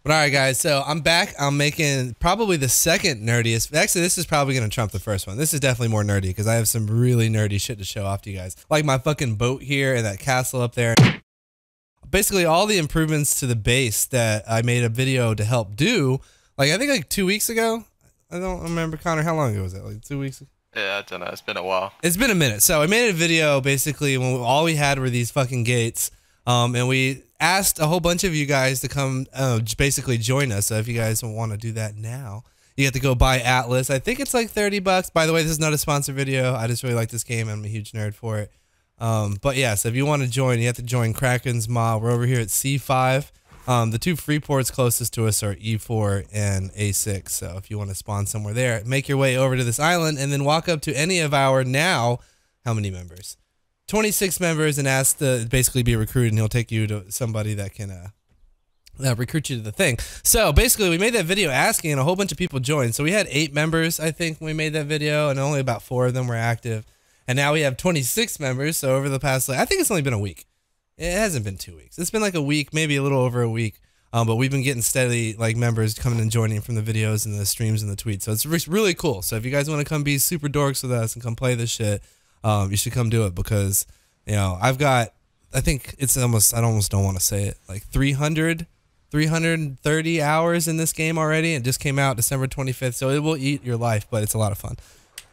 But all right, guys, so I'm back. I'm making probably the second nerdiest. Actually, this is probably going to trump the first one. This is definitely more nerdy because I have some really nerdy shit to show off to you guys. Like my fucking boat here and that castle up there. Basically, all the improvements to the base that I made a video to help do, like I think like 2 weeks ago. I don't remember, Connor, how long ago was that? Like 2 weeks ago? Yeah, I don't know. It's been a while. It's been a minute. So I made a video basically when all we had were these fucking gates. And we asked a whole bunch of you guys to come basically join us. So if you guys want to do that now, you have to go buy Atlas. I think it's like 30 bucks. By the way, this is not a sponsored video. I just really like this game. I'm a huge nerd for it. But yeah, so if you want to join, you have to join Kraken's Mod. We're over here at C5. The two free ports closest to us are E4 and A6. So if you want to spawn somewhere there, make your way over to this island and then walk up to any of our now, how many members? 26 members and ask to basically be recruited, and he'll take you to somebody that can recruit you to the thing. So basically, we made that video asking, and a whole bunch of people joined. So we had 8 members, I think, when we made that video, and only about 4 of them were active. And now we have 26 members. So over the past, I think it's only been a week. It hasn't been 2 weeks. It's been like a week, maybe a little over a week. But we've been getting steady like members coming and joining from the videos and the streams and the tweets. So it's really cool. So if you guys want to come be super dorks with us and come play this shit, you should come do it because, you know, I've got, I think it's almost, I almost don't want to say it, like 330 hours in this game already. It just came out December 25th, so it will eat your life, but it's a lot of fun.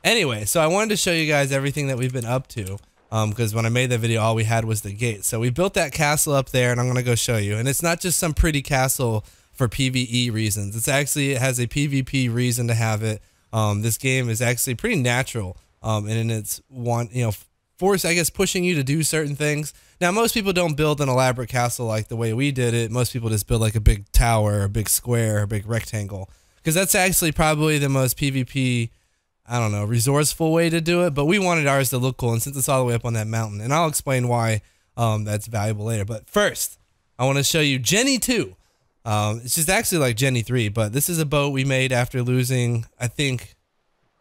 Anyway, so I wanted to show you guys everything that we've been up to because when I made that video, all we had was the gate. So we built that castle up there, and I'm going to go show you. And it's not just some pretty castle for PvE reasons. It's actually, it has a PvP reason to have it. This game is actually pretty natural. And it's force, I guess, pushing you to do certain things. Now, most people don't build an elaborate castle like the way we did it. Most people just build like a big tower, a big square, a big rectangle. Because that's actually probably the most PvP, I don't know, resourceful way to do it. But we wanted ours to look cool, and since it's all the way up on that mountain, and I'll explain why that's valuable later. But first, I want to show you Jenny 2. It's just actually like Jenny 3, but this is a boat we made after losing, I think,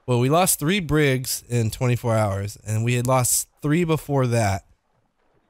well, we lost 3 brigs in 24 hours, and we had lost 3 before that.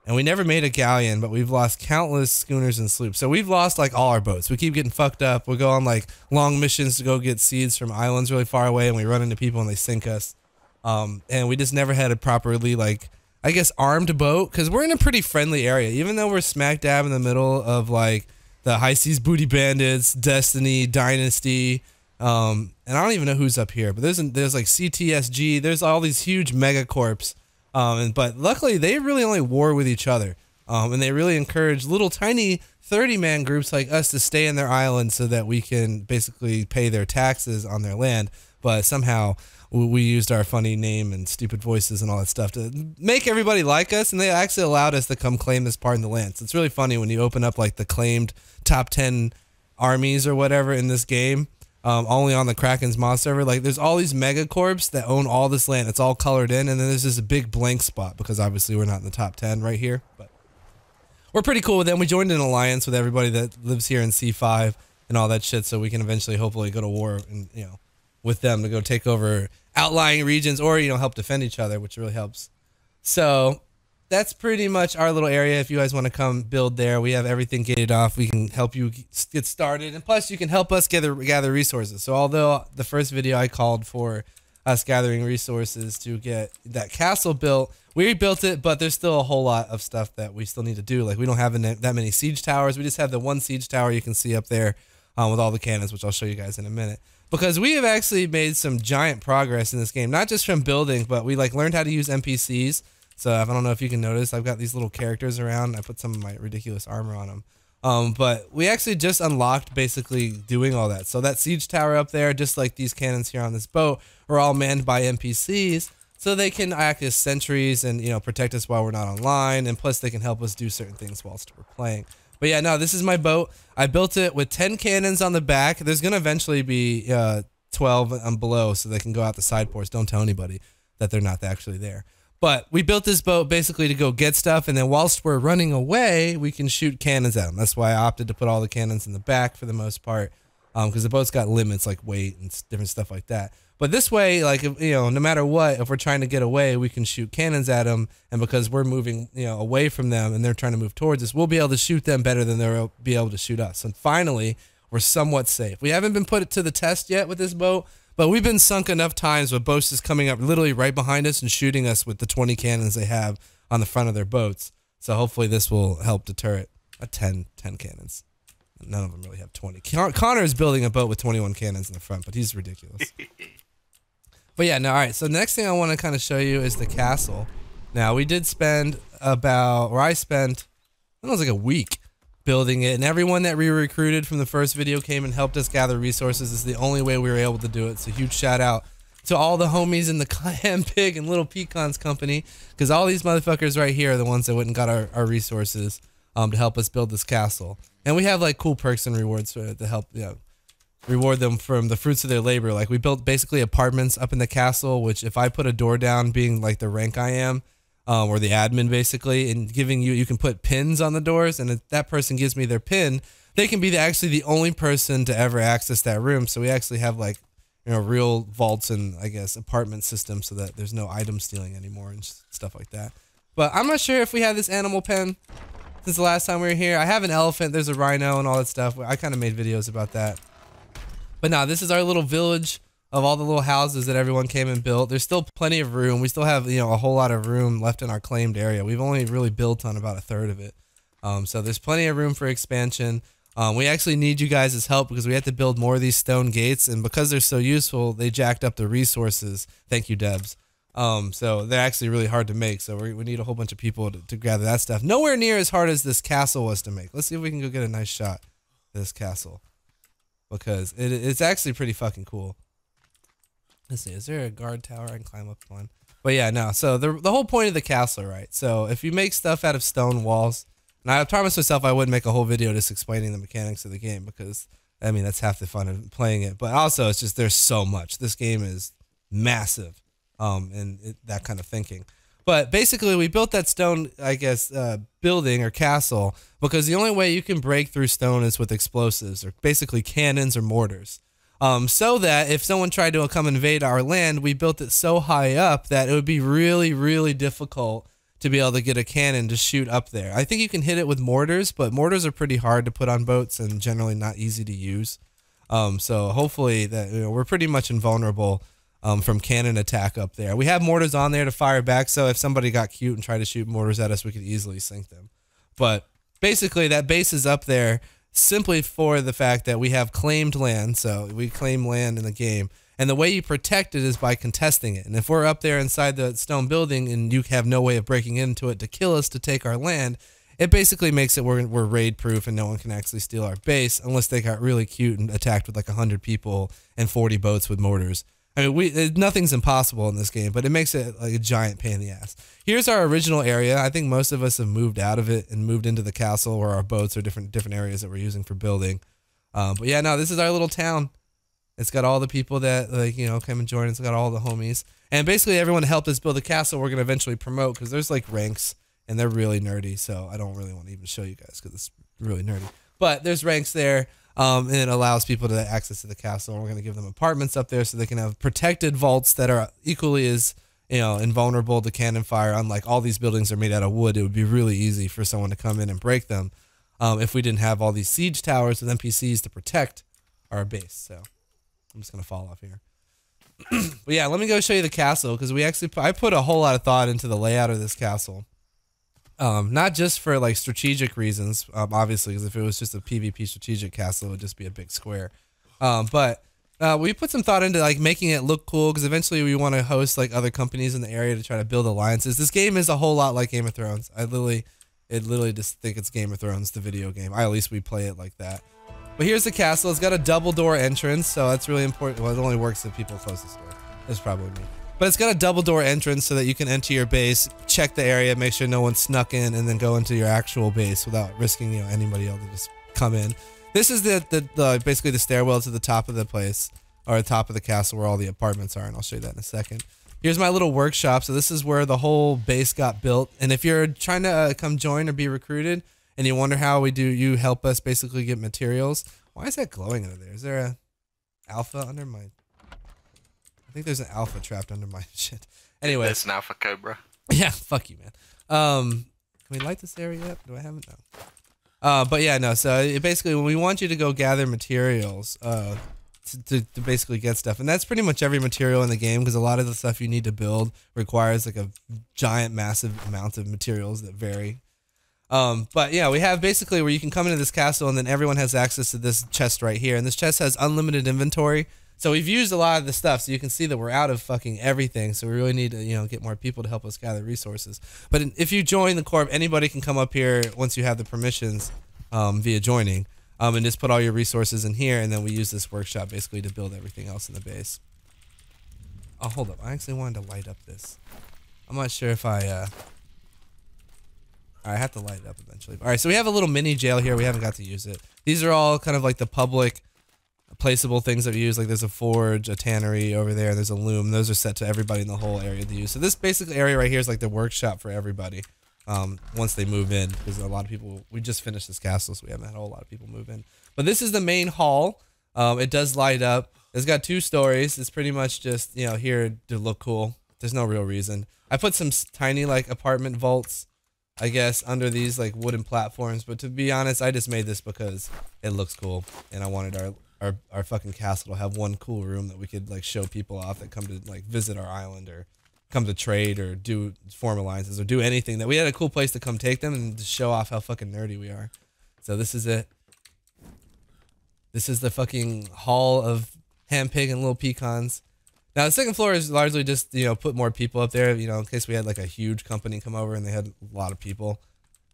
And we never made a galleon, but we've lost countless schooners and sloops. So we've lost like all our boats. We keep getting fucked up. We'll go on like long missions to go get seeds from islands really far away, and we run into people and they sink us. And we just never had a properly, like, I guess, armed boat, because we're in a pretty friendly area. Even though we're smack dab in the middle of like the High Seas Booty Bandits, Destiny, Dynasty, and I don't even know who's up here, but there's like CTSG, there's all these huge megacorps, but luckily they really only war with each other, and they really encourage little tiny 30-man groups like us to stay in their island so that we can basically pay their taxes on their land. But somehow we used our funny name and stupid voices and all that stuff to make everybody like us, and they actually allowed us to come claim this part in the land. So it's really funny when you open up like the claimed top 10 armies or whatever in this game. Only on the Kraken's Mod server, like there's all these megacorps that own all this land. It's all colored in, and then there's just a big blank spot because obviously we're not in the top 10 right here. But we're pretty cool with them. We joined an alliance with everybody that lives here in C5 and all that shit, so we can eventually hopefully go to war and with them to go take over outlying regions or help defend each other, which really helps. So that's pretty much our little area. If you guys want to come build there, we have everything gated off. We can help you get started, and plus you can help us gather resources. So although the first video I called for us gathering resources to get that castle built, we built it, but there's still a whole lot of stuff that we still need to do. Like we don't have that many siege towers. We just have the one siege tower you can see up there with all the cannons, which I'll show you guys in a minute. Because we have actually made some giant progress in this game, not just from building, but we like learned how to use NPCs. So I don't know if you can notice, I've got these little characters around. I put some of my ridiculous armor on them. But we actually just unlocked basically doing all that. So that siege tower up there, just like these cannons here on this boat, are all manned by NPCs. So they can act as sentries and protect us while we're not online. And plus they can help us do certain things whilst we're playing. But yeah, no, this is my boat. I built it with 10 cannons on the back. There's going to eventually be 12 on below so they can go out the side ports. Don't tell anybody that they're not actually there. But we built this boat basically to go get stuff, and then whilst we're running away, we can shoot cannons at them. That's why I opted to put all the cannons in the back for the most part, because the boat's got limits like weight and different stuff like that. But this way, like, no matter what, if we're trying to get away, we can shoot cannons at them, and because we're moving, away from them and they're trying to move towards us, we'll be able to shoot them better than they'll be able to shoot us. And finally, we're somewhat safe. We haven't been put to the test yet with this boat, but we've been sunk enough times with boats just coming up literally right behind us and shooting us with the 20 cannons they have on the front of their boats. So hopefully this will help deter it. 10 cannons. None of them really have 20. Connor is building a boat with 21 cannons in the front, but he's ridiculous. But yeah, no, all right. So the next thing I want to kind of show you is the castle. Now, we did spend I spent, it was like a week building it, and everyone that we recruited from the first video came and helped us gather resources. This is the only way we were able to do it. So huge shout out to all the homies in the Clam Pig and Little Pecans company, because all these motherfuckers right here are the ones that went and got our resources to help us build this castle. And we have like cool perks and rewards to help, you know, reward them from the fruits of their labor. Like we built basically apartments up in the castle, which if I put a door down, being like the rank I am, or the admin basically, and giving you can put pins on the doors, and if that person gives me their pin, they can be actually the only person to ever access that room. So we actually have like, you know, real vaults and I guess apartment systems so that there's no item stealing anymore and stuff like that. But I'm not sure if we have this animal pen since the last time we were here. I have an elephant, there's a rhino and all that stuff. I kind of made videos about that. But now this is our little village of all the little houses that everyone came and built. There's still plenty of room. We still have, you know, a whole lot of room left in our claimed area. We've only really built on about a third of it. So there's plenty of room for expansion. We actually need you guys' help because we have to build more of these stone gates, and because they're so useful, they jacked up the resources. Thank you, Debs. So they're actually really hard to make, so we need a whole bunch of people to gather that stuff. Nowhere near as hard as this castle was to make. Let's see if we can go get a nice shot of this castle, because it's actually pretty fucking cool. Let's see, is there a guard tower I can climb up on? But yeah, no, so the whole point of the castle, right? So if you make stuff out of stone walls, and I promised myself I would make a whole video just explaining the mechanics of the game, because, I mean, that's half the fun of playing it. But also, it's just, there's so much. This game is massive, and that kind of thinking. But basically, we built that stone, I guess, building or castle, because the only way you can break through stone is with explosives, or basically cannons or mortars. So that if someone tried to come invade our land, we built it so high up that it would be really, really difficult to be able to get a cannon to shoot up there. I think you can hit it with mortars, but mortars are pretty hard to put on boats and generally not easy to use. So hopefully that, you know, we're pretty much invulnerable from cannon attack up there. We have mortars on there to fire back, so if somebody got cute and tried to shoot mortars at us, we could easily sink them. But basically that base is up there simply for the fact that we have claimed land, so we claim land in the game, and the way you protect it is by contesting it. And if we're up there inside the stone building and you have no way of breaking into it to kill us to take our land, it basically makes it we're raid proof and no one can actually steal our base unless they got really cute and attacked with like 100 people and 40 boats with mortars. I mean, nothing's impossible in this game, but it makes it like a giant pain in the ass. Here's our original area. I think most of us have moved out of it and moved into the castle where our boats are different areas that we're using for building. But yeah, no, this is our little town. It's got all the people that, like, you know, come and join. It's got all the homies. And basically everyone helped us build the castle we're going to eventually promote, because there's like ranks and they're really nerdy. So I don't really want to even show you guys because it's really nerdy. But there's ranks there. And it allows people to access to the castle. We're going to give them apartments up there so they can have protected vaults that are equally as, you know, invulnerable to cannon fire. Unlike all these buildings are made out of wood, it would be really easy for someone to come in and break them if we didn't have all these siege towers with NPCs to protect our base. So I'm just going to fall off here. But yeah, let me go show you the castle, because I put a whole lot of thought into the layout of this castle. Not just for like strategic reasons, obviously, because if it was just a PvP strategic castle, it would just be a big square. But we put some thought into like making it look cool, because eventually we want to host like other companies in the area to try to build alliances. This game is a whole lot like Game of Thrones. I literally just think it's Game of Thrones, the video game. At least we play it like that. But here's the castle. It's got a double door entrance, so that's really important. Well, it only works if people close this door. That's probably me. But it's got a double door entrance so that you can enter your base, check the area, make sure no one snuck in, and then go into your actual base without risking, you know, anybody else to just come in. This is the basically the stairwell to the top of the place, or the top of the castle where all the apartments are, and I'll show you that in a second. Here's my little workshop. So this is where the whole base got built. And if you're trying to come join or be recruited, and you wonder how you help us basically get materials. Why is that glowing under there? Is there a alpha under my... I think there's an alpha trapped under my shit. Anyway. There's an alpha cobra. Yeah, fuck you, man. Can we light this area up? Do I have it? But yeah, no. So basically, when we want you to go gather materials, to basically get stuff, and that's pretty much every material in the game, because a lot of the stuff you need to build requires like a giant, massive amount of materials that vary. But yeah, we have basically where you can come into this castle, and then everyone has access to this chest right here, and this chest has unlimited inventory. So we've used a lot of the stuff, so you can see that we're out of fucking everything. So we really need to, you know, get more people to help us gather resources. But if you join the Corp, anybody can come up here once you have the permissions via joining, and just put all your resources in here, and then we use this workshop basically to build everything else in the base. Oh, hold up. I actually wanted to light up this. I'm not sure if I have to light it up eventually. All right, so we have a little mini jail here. We haven't got to use it. These are all kind of like the public placeable things that we use. Like there's a forge, a tannery over there. There's a loom. Those are set to everybody in the whole area to use. So this basic area right here is like the workshop for everybody once they move in, because a lot of people, we just finished this castle, so we haven't had a whole lot of people move in. But this is the main hall. It does light up. It's got 2 stories. It's pretty much just, you know, here to look cool. There's no real reason. I put some tiny like apartment vaults, I guess, under these like wooden platforms, but to be honest, I just made this because it looks cool, and I wanted our fucking castle to have one cool room that we could like show people off that come to like visit our island or come to trade or do form alliances or do anything, that we had a cool place to come take them and to show off how fucking nerdy we are. So this is it. This is the fucking hall of ham pig and little pecans. Now the second floor is largely just, you know, put more people up there, you know, in case we had like a huge company come over and they had a lot of people.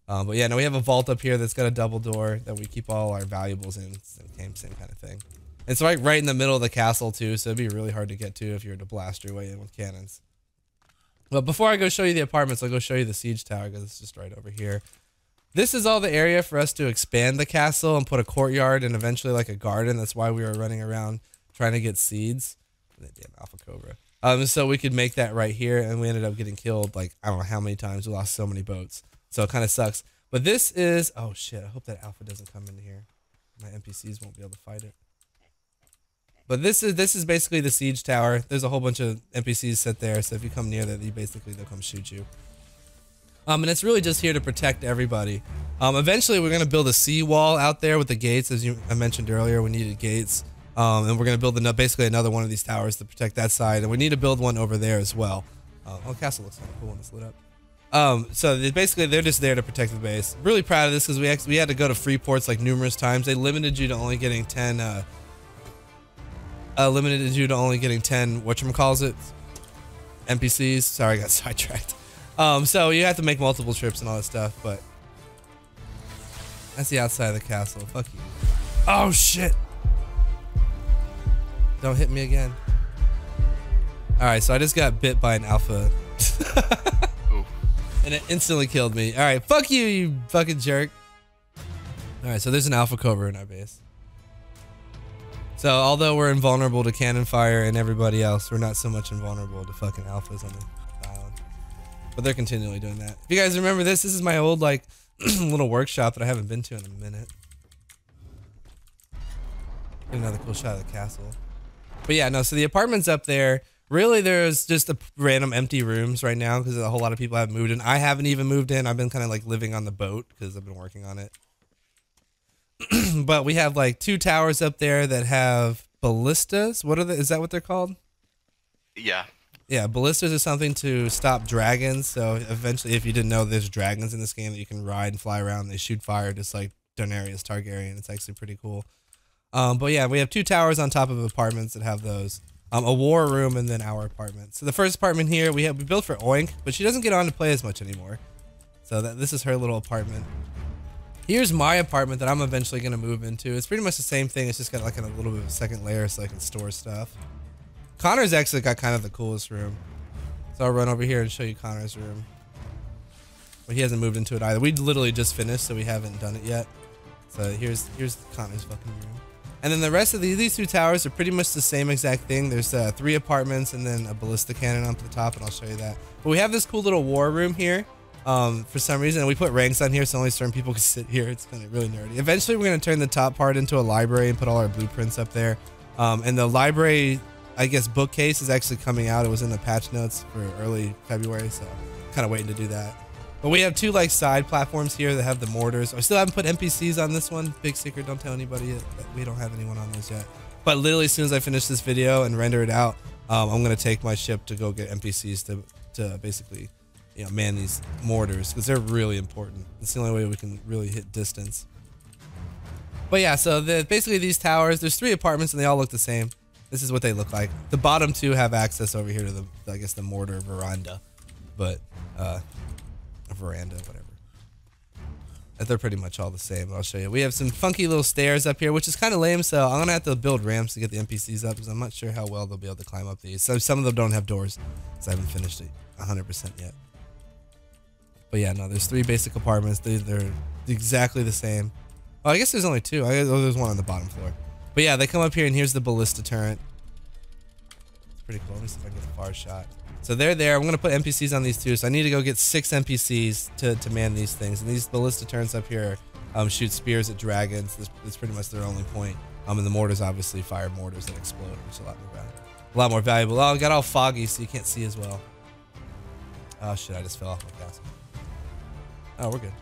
But yeah, no, we have a vault up here that's got a double door that we keep all our valuables in. Same kind of thing. It's right in the middle of the castle too, so it'd be really hard to get to if you were to blast your way in with cannons. But before I go show you the apartments, I'll go show you the siege tower, because it's just right over here. This is all the area for us to expand the castle and put a courtyard and eventually like a garden. That's why we were running around trying to get seeds. Damn Alpha Cobra. So we could make that right here, and we ended up getting killed like I don't know how many times. We lost so many boats. So it kind of sucks. But this is, oh shit, I hope that alpha doesn't come in here. My NPCs won't be able to fight it. But this is basically the siege tower. There's a whole bunch of NPCs set there, so if you come near that, they'll come shoot you. And it's really just here to protect everybody. Eventually we're gonna build a seawall out there with the gates, as I mentioned earlier. We needed gates. And we're gonna build basically another one of these towers to protect that side, and we need to build one over there as well. Oh, the castle looks kind of cool when it's lit up. So they're just there to protect the base. Really proud of this, because we had to go to free ports like numerous times. They limited you to only getting 10 whatchamacallit NPCs. Sorry, I got sidetracked. So you have to make multiple trips and all that stuff, but that's the outside of the castle. Fuck you. Oh shit. Don't hit me again. Alright, so I just got bit by an alpha. And it instantly killed me. Alright, fuck you, you fucking jerk. Alright, so there's an alpha cobra in our base. So although we're invulnerable to cannon fire and everybody else, we're not so much invulnerable to fucking alphas on the island. But they're continually doing that. If you guys remember this is my old like little workshop that I haven't been to in a minute. Get another cool shot of the castle. But yeah, no, so the apartment's up there. Really, there's just a random empty rooms right now because a whole lot of people haven't moved in. I haven't even moved in. I've been kind of like living on the boat because I've been working on it. But we have like 2 towers up there that have ballistas. What are they? Is that what they're called? Yeah. Yeah, ballistas is something to stop dragons. So eventually, if you didn't know, there's dragons in this game that you can ride and fly around. They shoot fire just like Daenerys Targaryen. It's actually pretty cool. But yeah, we have 2 towers on top of apartments that have those. A war room and then our apartment. So the first apartment here we built for Oink, but she doesn't get on to play as much anymore. So this is her little apartment. Here's my apartment that I'm eventually going to move into. It's pretty much the same thing. It's just got like a little bit of a second layer so I can store stuff. Connor's actually got kind of the coolest room. So I'll run over here and show you Connor's room. But he hasn't moved into it either. We literally just finished, so we haven't done it yet. So here's Connor's fucking room. And then the rest of these 2 towers are pretty much the same exact thing. There's 3 apartments and then a ballista cannon up the top, and I'll show you that. But we have this cool little war room here. For some reason, and we put ranks on here so only certain people can sit here. It's kind of really nerdy. Eventually, we're going to turn the top part into a library and put all our blueprints up there. And the library, I guess, bookcase is actually coming out. It was in the patch notes for early February, so kind of waiting to do that. But we have two like side platforms here that have the mortars. I still haven't put NPCs on this one. Big secret, don't tell anybody that we don't have anyone on this yet. But literally as soon as I finish this video and render it out, I'm gonna take my ship to go get NPCs to basically, you know, man these mortars because they're really important. It's the only way we can really hit distance. But yeah, so basically these towers, there's 3 apartments and they all look the same. This is what they look like. The bottom 2 have access over here to the, I guess, the mortar veranda, but a veranda, whatever. They're pretty much all the same. I'll show you. We have some funky little stairs up here, which is kind of lame. So I'm gonna have to build ramps to get the NPCs up because I'm not sure how well they'll be able to climb up these. So some of them don't have doors, so I haven't finished it 100% yet. But yeah, no, there's 3 basic apartments. They're exactly the same. Oh, I guess there's only 2. There's one on the bottom floor. But yeah, they come up here and here's the ballista turret. It's pretty cool. Let me see if I can get a far shot. So they're there. I'm going to put NPCs on these too. So I need to go get 6 NPCs to man these things. And these ballista turrets up here shoot spears at dragons. That's pretty much their only point. And the mortars obviously fire mortars that explode, which is a lot more valuable. Oh, it got all foggy so you can't see as well. Oh shit, I just fell off my castle. Oh, we're good.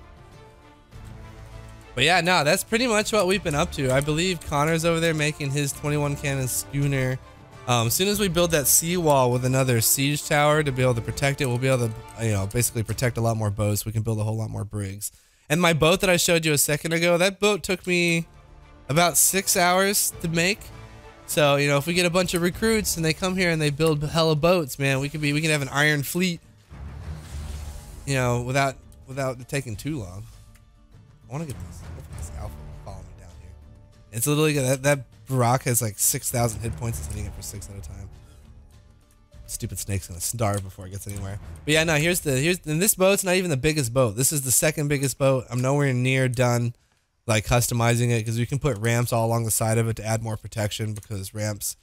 But yeah, no, that's pretty much what we've been up to. I believe Connor's over there making his 21 cannon schooner. As soon as we build that seawall with another siege tower to be able to protect it, we'll be able to, you know, basically protect a lot more boats. We can build a whole lot more brigs. And my boat that I showed you a second ago, that boat took me about 6 hours to make. So, you know, if we get a bunch of recruits and they come here and they build hella boats, man, we can have an iron fleet, you know, without it taking too long. I want to get this alpha following me down here. It's literally that Barak has like 6,000 hit points. It's hitting it for 6 at a time. Stupid snake's gonna starve before it gets anywhere. But yeah, no, and this boat's not even the biggest boat. This is the 2nd biggest boat. I'm nowhere near done like customizing it because we can put ramps all along the side of it to add more protection because ramps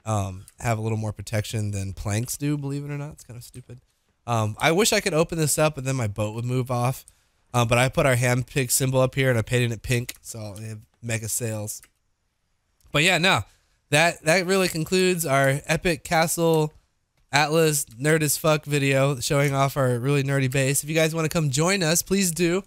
have a little more protection than planks do, believe it or not. It's kind of stupid. I wish I could open this up and then my boat would move off. But I put our hand pig symbol up here and I painted it pink, so we have mega sails. But yeah, no, that really concludes our epic castle Atlas nerd as fuck video showing off our really nerdy base. If you guys want to come join us, please do.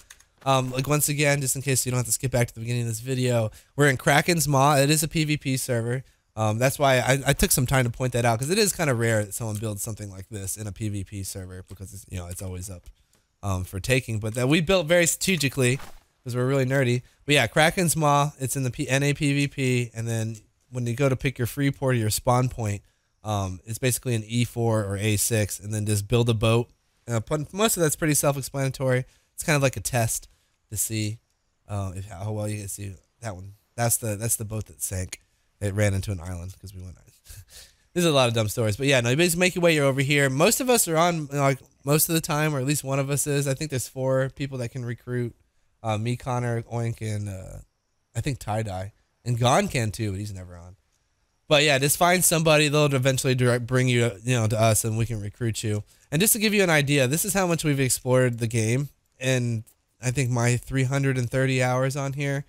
Like once again, just in case you don't have to skip back to the beginning of this video, we're in Kraken's Maw. It is a PvP server. That's why I took some time to point that out because it is kind of rare that someone builds something like this in a PvP server because it's, you know, it's always up for taking. But that we built very strategically because we're really nerdy. But yeah, Kraken's Maw, it's in the NA PvP, and then when you go to pick your free port or your spawn point, it's basically an E4 or A6, and then just build a boat. Most of that's pretty self-explanatory. It's kind of like a test to see how well you can see that one. That's the boat that sank. It ran into an island because we went. There's a lot of dumb stories, but yeah, no, you basically make your way over here. Most of us are on, you know, like most of the time, or at least one of us is. I think there's 4 people that can recruit. Me, Connor, Oink, and I think Tie-Dye. And Gon can too, but he's never on. But yeah, just find somebody. They'll eventually bring you, you know, to us, and we can recruit you. And just to give you an idea, this is how much we've explored the game. And I think my 330 hours on here.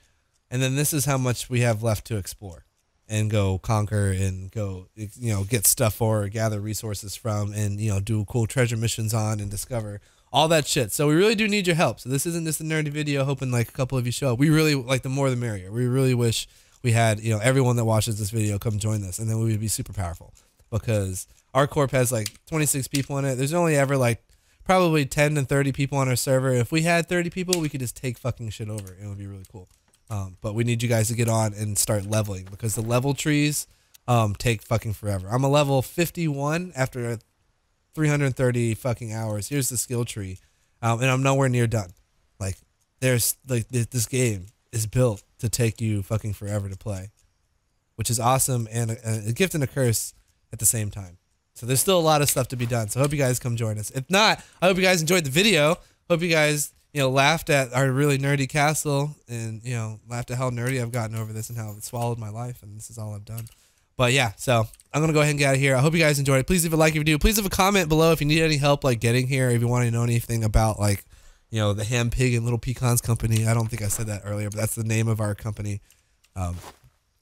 And then this is how much we have left to explore and go conquer and go, you know, get stuff for, gather resources from, and, you know, do cool treasure missions on and discover all that shit. So we really do need your help. So this isn't just a nerdy video hoping like a couple of you show up. We really, like, the more the merrier. We really wish we had, you know, everyone that watches this video come join us, and then we would be super powerful because our corp has like 26 people in it. There's only ever like probably 10 to 30 people on our server. If we had 30 people, we could just take fucking shit over. It would be really cool. But we need you guys to get on and start leveling because the level trees take fucking forever. I'm a level 51 after 330 fucking hours. Here's the skill tree, and I'm nowhere near done. Like, there's like this game is built to take you fucking forever to play, which is awesome and a gift and a curse at the same time. So there's still a lot of stuff to be done. So I hope you guys come join us. If not, I hope you guys enjoyed the video. Hope you guys, you know, laughed at our really nerdy castle and, you know, laughed at how nerdy I've gotten over this and how it swallowed my life, and this is all I've done. But yeah, so I'm gonna go ahead and get out of here. I hope you guys enjoyed it. Please leave a like if you do. Please leave a comment below if you need any help like getting here, if you want to know anything about, like, you know, the Ham Pig and Little Pecans company. I don't think I said that earlier, but that's the name of our company.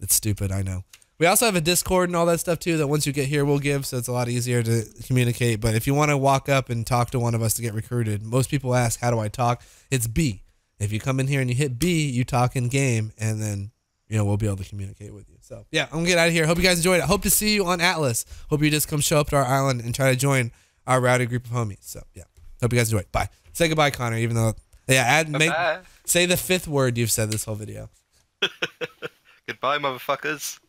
It's stupid, I know. We also have a Discord and all that stuff too that once you get here we'll give, so it's a lot easier to communicate. But if you want to walk up and talk to one of us to get recruited, most people ask, how do I talk? It's B. If you come in here and you hit B, you talk in game, and then we'll be able to communicate with you. So yeah, I'm gonna get out of here. Hope you guys enjoyed it. Hope to see you on Atlas. Hope you just come show up to our island and try to join our rowdy group of homies. So yeah, hope you guys enjoyed. Bye. Say goodbye, Connor. Even though say the 5th word you've said this whole video. Goodbye, motherfuckers.